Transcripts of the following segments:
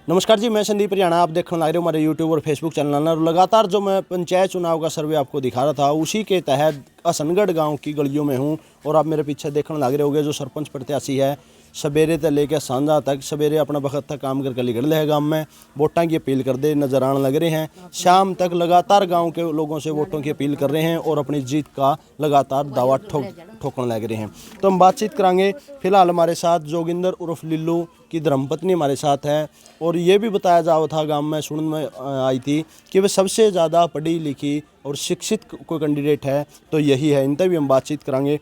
नमस्कार जी, मैं संदीप हरियाणा। आप देखने लग रहे हो हमारे यूट्यूब और फेसबुक चैनल। लगातार जो मैं पंचायत चुनाव का सर्वे आपको दिखा रहा था, उसी के तहत असनगढ़ गांव की गलियों में हूं। और आप मेरे पीछे देखने लग रहे होंगे जो सरपंच प्रत्याशी है, सवेरे से लेकर सांझा तक सवेरे अपना वक्त तक काम करके निकल रहे हैं गाँव में, वोटां की अपील करते नजर आने लग रहे हैं। शाम तक लगातार गाँव के लोगों से वोटों की अपील कर रहे हैं और अपनी जीत का लगातार दावा ठोकने लग रहे हैं। तो हम बातचीत करांगे। फिलहाल हमारे साथ जोगिंदर उर्फ लिल्लू की धर्मपत्नी हमारे साथ है। और ये भी बताया जा रहा था, गांव में सुन में आई थी कि वह सबसे ज़्यादा पढ़ी लिखी और शिक्षित कोई कैंडिडेट है तो यही है। इनसे भी हम बातचीत करांगे।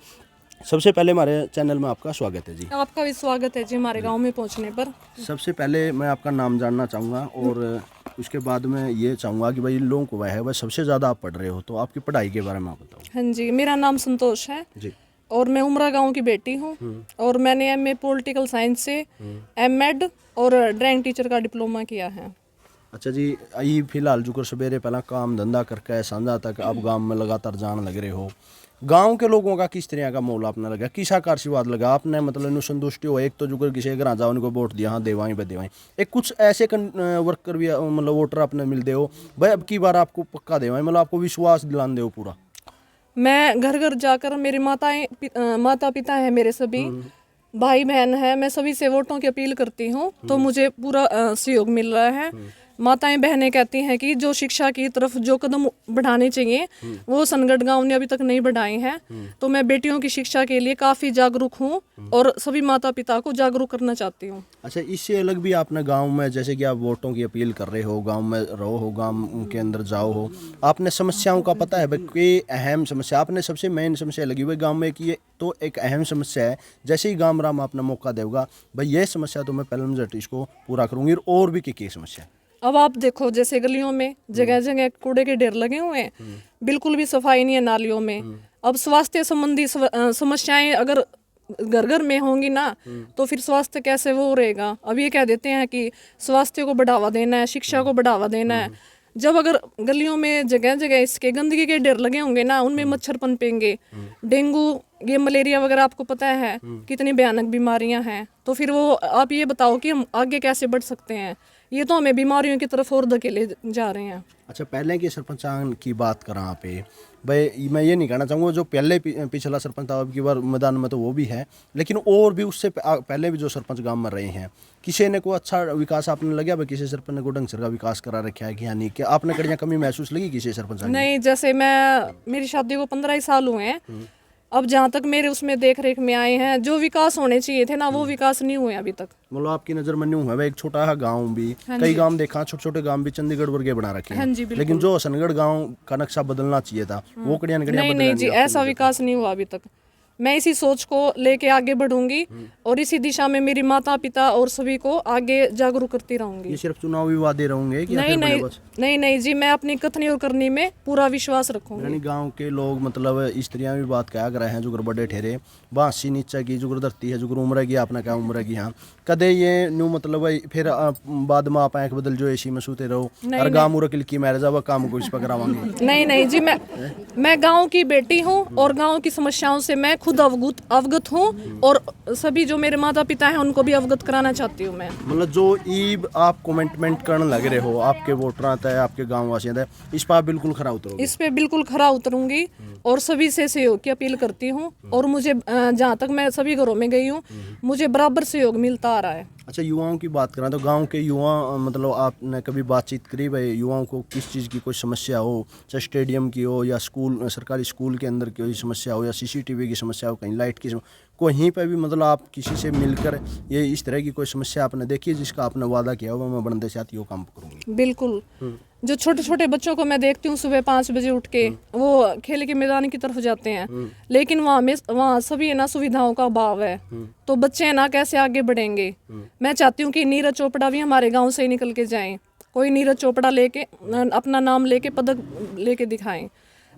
सबसे पहले हमारे चैनल में आपका स्वागत है जी। आपका भी स्वागत है जी हमारे गांव में पहुंचने पर। सबसे पहले मैं आपका नाम जानना चाहूँगा और उसके बाद में ये चाहूँगा कि भाई लोगों को वह सबसे ज़्यादा आप पढ़ रहे हो, तो आपकी पढ़ाई के बारे में आप बताओ। हाँ जी, मेरा नाम संतोष है जी। और मैं उमरा गांव की बेटी हूँ। और मैंने एमए पॉलिटिकल साइंस से एमएड और ड्राइंग टीचर का डिप्लोमा किया है। अच्छा जी, यही फिलहाल जो सवेरे पहला काम धंधा करके सांझा तक आप गांव में लगातार जान लग रहे हो। गांव के लोगों का किस तरह का मोल आपने लगा, किस आकार से बात लगा आपने, मतलब इन संतुष्टि हो? एक तो जो किसी घर जाओ उनको वोट दिया, हाँ देवाई पे देवाई, एक कुछ ऐसे वर्कर भी मतलब वोटर आपने मिलते हो भाई अब की बार आपको पक्का देवाई, मतलब आपको विश्वास दिलान दे पूरा? मैं घर घर जाकर मेरे माता पिता हैं, मेरे सभी भाई बहन है, मैं सभी से वोटों की अपील करती हूँ तो मुझे पूरा सहयोग मिल रहा है। माताएं बहनें कहती हैं कि जो शिक्षा की तरफ जो कदम बढ़ाने चाहिए वो सनगढ़ गांव ने अभी तक नहीं बढ़ाए हैं। तो मैं बेटियों की शिक्षा के लिए काफ़ी जागरूक हूँ और सभी माता पिता को जागरूक करना चाहती हूँ। अच्छा, इससे अलग भी आपने गांव में, जैसे कि आप वोटों की अपील कर रहे हो, गांव में रहो हो, गांव के अंदर जाओ हो, आपने समस्याओं का पता है भाई कोई अहम समस्या आपने सबसे मेन समस्या लगी हुई गांव में कि ये तो एक अहम समस्या है, जैसे ही गांव राम आपने मौका देगा भाई ये समस्या तो मैं पहले मिनट इसको पूरा करूँगी, और भी क्या समस्या? अब आप देखो, जैसे गलियों में जगह जगह कूड़े के ढेर लगे हुए हैं, बिल्कुल भी सफाई नहीं है नालियों में। अब स्वास्थ्य संबंधी समस्याएं अगर घर घर में होंगी ना तो फिर स्वास्थ्य कैसे वो रहेगा। अब ये कह देते हैं कि स्वास्थ्य को बढ़ावा देना है, शिक्षा को बढ़ावा देना है। जब अगर गलियों में जगह जगह इसके गंदगी के ढेर लगे होंगे ना, उनमें मच्छर पनपेंगे, डेंगू, ये मलेरिया वगैरह आपको पता है कितनी भयानक बीमारियां हैं। तो फिर वो आप ये बताओ कि हम आगे कैसे बढ़ सकते हैं। ये तो हमें बीमारियों की तरफ और धकेले जा रहे हैं। अच्छा, पहले के सरपंचान की बात करा आप पे भाई, मैं ये नहीं कहना चाहूँगा जो पहले पिछला सरपंच था अब की बार मैदान में तो वो भी है, लेकिन और भी उससे पहले भी जो सरपंच गांव में रहे हैं, किसी ने कोई अच्छा विकास आपने लगा भाई, किसी सरपंच ने को ढंग से का विकास करा रखा है कि हाँ नहीं, क्या आपने कड़ियाँ कमी महसूस लगी किसी सरपंच? नहीं, जैसे मेरी शादी को 15 ही साल हुए हैं। अब जहाँ तक मेरे उसमें देख रेख में आए हैं, जो विकास होने चाहिए थे ना वो विकास नहीं हुए अभी तक। मतलब आपकी नज़र में नहीं हुआ एक छोटा गांव भी, कई गांव देखा, छोटे छोटे गांव भी चंडीगढ़ वर्गे बना रखे हैं, लेकिन जो हसनगढ़ गांव का नक्शा बदलना चाहिए था वो कड़ियाँ नहीं जी, ऐसा विकास नहीं हुआ अभी तक। मैं इसी सोच को लेके आगे बढ़ूंगी और इसी दिशा में मेरी माता पिता और सभी को आगे जागरूक करती रहूंगी। ये सिर्फ चुनावी वादे रहूंगे कि नहीं जी, मैं अपनी कथनी और करनी में पूरा विश्वास रखूंगी। यानी गांव के लोग मतलब स्त्रियां भी बात क्या कर रहे हैं, जो बड़े ठहरे बांसी नीचा की, जो धरती है, जो उम्र की आपने क्या उम्र की, हाँ कदे ये न्यू मतलब फिर बाद में आप आंख बदल जो एसी में सूते रहो और गाँव मुरा की मैरिज अब काम को इस पर करावांगे। नहीं जी, मैं गाँव की बेटी हूँ और गाँव की समस्याओं से मैं खुद अवगत हूँ और सभी जो मेरे माता पिता हैं उनको भी अवगत कराना चाहती हूँ मैं। मतलब जो ईब आप कमेंटमेंट करने लग रहे हो आपके वोटर आता है, आपके गाँव वासी आता है, इस पर बिल्कुल खरा उतरोगे? इस पे बिल्कुल खरा उतरूंगी और सभी से सहयोग की अपील करती हूँ। और मुझे जहाँ तक मैं सभी घरों में गई हूँ मुझे बराबर सहयोग मिलता आ रहा है। अच्छा, युवाओं की बात करें तो गांव के युवा मतलब आपने कभी बातचीत करी भाई युवाओं को किस चीज़ की कोई समस्या हो, चाहे स्टेडियम की हो या स्कूल सरकारी स्कूल के अंदर कोई समस्या हो या सीसीटीवी की समस्या हो, कहीं लाइट की कहीं पे भी, मतलब आप किसी से मिलकर ये इस तरह की कोई समस्या आपने देखी है जिसका आपने वादा किया हो मैं बनते साथ वो काम करूँगी? बिल्कुल। जो छोटे छोटे बच्चों को मैं देखती हूँ सुबह 5 बजे उठ के वो खेल के मैदान की तरफ जाते हैं, लेकिन वहाँ सभी ना सुविधाओं का अभाव है। तो बच्चे ना कैसे आगे बढ़ेंगे। मैं चाहती हूँ कि नीरज चोपड़ा भी हमारे गाँव से ही निकल के जाएं, कोई नीरज चोपड़ा लेके अपना नाम लेके पदक लेके दिखाएं।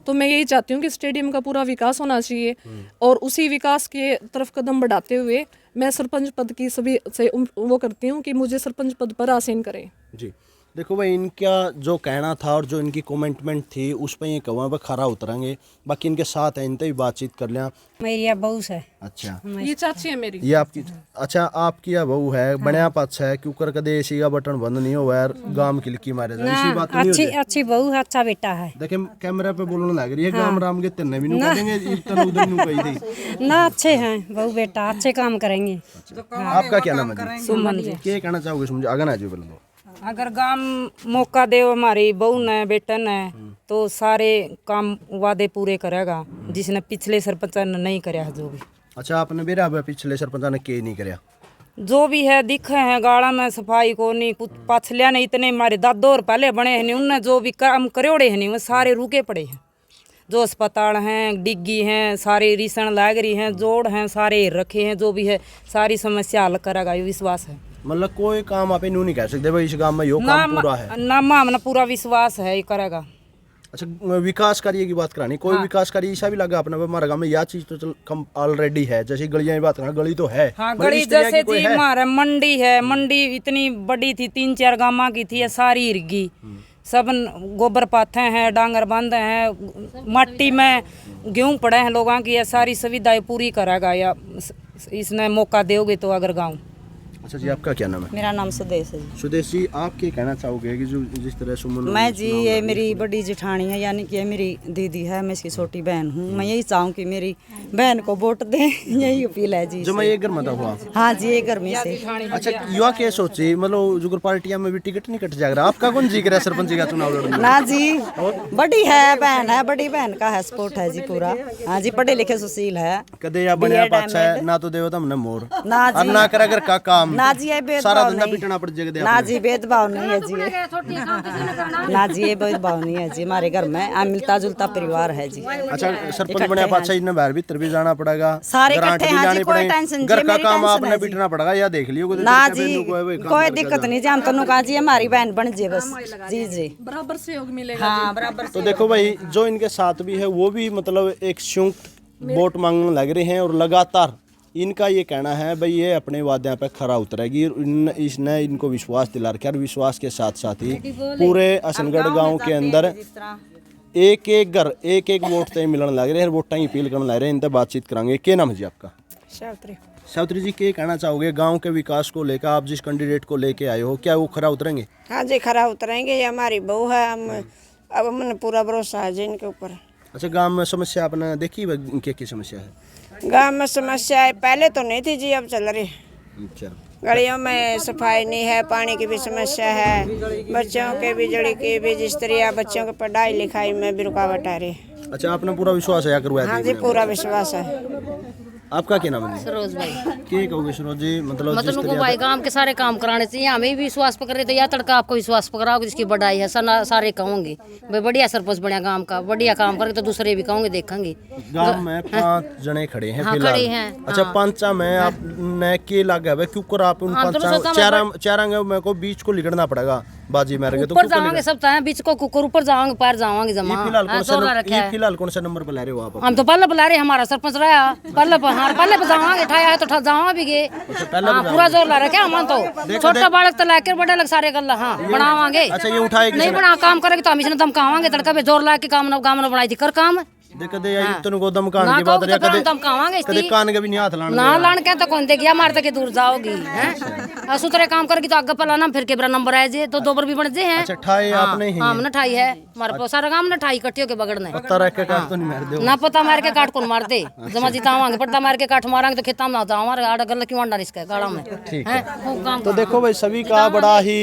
तो मैं यही चाहती हूँ कि स्टेडियम का पूरा विकास होना चाहिए और उसी विकास के तरफ कदम बढ़ाते हुए मैं सरपंच पद की सभी से वो करती हूँ कि मुझे सरपंच पद पर आसीन करें। जी, देखो भाई, इनका जो कहना था और जो इनकी कमेंटमेंट थी उस पर ये कहूँ भाई खरा उतरेंगे। बाकी इनके साथ है, इनसे भी बातचीत कर लिया। मेरी बहू है। अच्छा, ये चाची है मेरी। ये आपकी? अच्छा, आपकी यह बहू है। बढ़िया पक्ष है क्योंकि कदे एसी का बटन बंद नहीं हुआ है, गाम की लिखी मारे जाए, इसी बात नहीं अच्छी होती। अच्छी बहू है, अच्छा बेटा है। देखे कैमरा पे बोलने लग रही है गाम राम के तन्ने भी नहीं कहेंगे, इतना उधर नहीं कही थी ना अच्छे हैं बहू बेटा, अच्छे काम करेंगे। आपका क्या नाम है? सुमन जी। क्या कहना चाहोगे? समझो आगे ना जो बोलो। अगर गांव मौका दे हमारी बहू ने बेटा ने तो सारे काम वादे पूरे करेगा जिसने पिछले सरपंच ने नहीं कराया है जो भी। अच्छा, आपने मेरा पिछले सरपंच ने के नहीं कराया? जो भी है दिखे हैं गाड़ा में सफाई को नहीं, कुछ पाछलिया ने इतने हमारे दादो और पहले बने हैं नहीं, उनने जो भी काम करोड़े हैं नहीं वो सारे रुके पड़े हैं। जो अस्पताल हैं, डिग्गी हैं, सारे रीसन लाग रही हैं, जोड़ हैं, सारे रखे हैं, जो भी है सारी समस्या हल करेगा, ये विश्वास है। मतलब कोई काम आप यूं नहीं कह सकते भाई इस गांव में यो काम पूरा है ना मामला पूरा विश्वास है ये करेगा। अच्छा, विकास कार्य की बात करानी, कोई विकास कार्य ऐसा भी लगा अपने हमारे गांव में? यह चीज तो चल कम ऑलरेडी है, जैसे गलियां की बात करना, गली तो है। हाँ, मतलब गली इस तरह जैसे की कोई जी है? हमारा मंडी है, मंडी इतनी बड़ी थी, 3-4 गामा की थी, ये सारी इरगी सब गोबर पाथे हैं, डांगर बंद हैं, मट्टी में गेहूं पड़े हैं लोगों की, ये सारी सुविधाएं पूरी करेगा या इसने मौका दोगे तो अगर गाँव। अच्छा जी, आपका क्या नाम है? मेरा नाम सुदेश है जी। सुदेश जी, आप क्या कहना चाहोगे कि जो जिस तरह सुमन? मैं जी, ये मेरी बड़ी जेठानी है, यानी कि ये मेरी दीदी है, मैं इसकी छोटी बहन हूँ। मैं यही चाहूँ कि मेरी बहन को वोट दें, यही अपील है जी। जो मैं ये घर में हुआ। हाँ जी, ये गर्मी से। अच्छा, युवा क्या सोची, मतलब जो पार्टियां में भी टिकट नहीं कट जाएगा? आपका कौन जी रहा सरपंच का चुनाव लड़ने? ना जी, बड़ी है बहन है, बड़ी बहन का है सपोर्ट है जी पूरा। हाँ जी, पढ़े लिखे सुशील है। कदे या बनया पाछा है ना, तो देवता हमने मोर ना और जी, ना करा घर का काम। ना जी, ये सारा भेदभाव धंधा नहीं। पिटना पड़ जाएगा। ना जी, भेदभाव नहीं है जी। ना जी, ये भेदभाव नहीं है जी। हमारे घर में मिलता जुलता परिवार है जी। अच्छा, सरपंच बनया पाछा इन्हें बाहर भीतर भी जाना पड़ेगा, सारे ग्रांट इकट्ठे। भी हाँ जी, लाने कोई पड़ेंगे, टेंशन जी, घर का मेरी काम टेंशन आपने है जी। पीटना पड़ेगा, या देख लियो ना जी, कोई दिक्कत नहीं जी, हम तो कहा जी हमारी बहन बन जे बस। जी जी, बराबर सहयोग मिलेगा। हाँ बराबर। तो देखो भाई, जो इनके साथ भी है वो भी मतलब एक संयुक्त वोट मांगने लग रहे हैं और लगातार इनका ये कहना है भाई ये अपने वादे पे खरा उतरेगी। इसने इनको विश्वास दिला रखा है और विश्वास के साथ साथ ही पूरे असनगढ़ गांव के अंदर एक एक घर एक एक वोट तय मिलने लग रहे हैं, वोटा की अपील करने लग रहे हैं। इनसे बातचीत कराएंगे। क्या नाम है जी आपका? सावित्री जी, क्या कहना चाहोगे गांव के विकास को लेकर? आप जिस कैंडिडेट को लेके आए हो, क्या वो खरा उतरेंगे? हाँ जी, खरा उतरेंगे। ये हमारी बहू है, हम अब हमने पूरा भरोसा है जी इनके ऊपर। अच्छा, गांव में समस्या आपने देखी? क्या समस्या है गांव में? समस्या है पहले तो नहीं थी जी, अब चल रही। अच्छा, गलियों में सफाई नहीं है, पानी की भी समस्या है, बच्चों के बिजली की भी, जिस तरह बच्चों की पढ़ाई लिखाई में भी रुकावट आ रही है। अच्छा, आपने पूरा विश्वास है करवाया? हाँ जी, पूरा विश्वास है। आपका क्या नाम है? सरोज भाई। क्या कहोगे सरोज जी? मतलब को भाई काम के सारे काम कराने चाहिए, हमें भी विश्वास पकड़ रहे थे, या तड़का आपको विश्वास पकड़ाओगे जिसकी बढ़ाई है सारे कहूँगी भाई बढ़िया सरपंच बढ़िया गांव का बढ़िया काम करे तो दूसरे भी कहूँगे देखेंगे। गांव में 5 जने खड़े हैं फिलहाल। खड़े हैं। अच्छा, 5 में आपने के लगा है क्योंकि आप उन 5 चार में को बीच को लिखना पड़ेगा, बाजी मारेंगे तो ऊपर जाओगे सब चाहे बीच को कुकर ऊपर जाओगे पैर जाओगे जमा। फिलहाल कौन सा नंबर पे ला रहे हो आप? हम तो पहले बुला रहे, हमारा सरपंच रहा पहले पहले जावांगे, ठाया है तो जावा भी गए। पूरा जोर ला रहा हम तो छोटा बालक तो लाकर बड़े लग सारे गल हाँ बनावांगे। अच्छा, ये उठाए नहीं बना काम करेगी तो हम इसने धमकावांगे, तड़का पे जोर ला के काम न बनाई थी कर काम। कदे इतने को धमकाने की बात है, कदे कान के भी नहीं हाथ लाने ना लान के तो कौन देगी मारते के दूर जाओगी हैं। सुतरे काम करेगी तो आगे पलाना फिर के बड़ा नंबर आए जे तो दोबर भी बन जे हैं। अच्छा, ठाई आपने ही? हमने ठाई है, हमारे पास सारा काम ने ठाई इकट्ठी होके बगड़ने। पत्ता रख के काट तो नहीं मार दे ना पता मार के काट कौन मार दे, जमा जितावांगे पत्ता मार के काट मारांगे तो खेता में जाओ हमारे आड़ा गल क्यों अंडा इसका गाड़ा में। ठीक है, तो देखो भाई सभी का बड़ा ही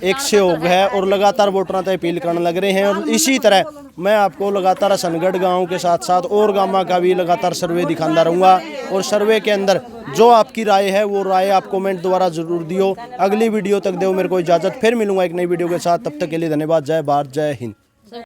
एक सहयोग है और लगातार वोटरों तक अपील करने लग रहे हैं। और इसी तरह मैं आपको लगातार असनगढ़ गांव के साथ साथ और गांव का भी लगातार सर्वे दिखाता रहूँगा। और सर्वे के अंदर जो आपकी राय है वो राय आप कमेंट द्वारा जरूर दियो। अगली वीडियो तक दो मेरे को इजाज़त, फिर मिलूंगा एक नई वीडियो के साथ। तब तक के लिए धन्यवाद। जय भारत, जय हिंद।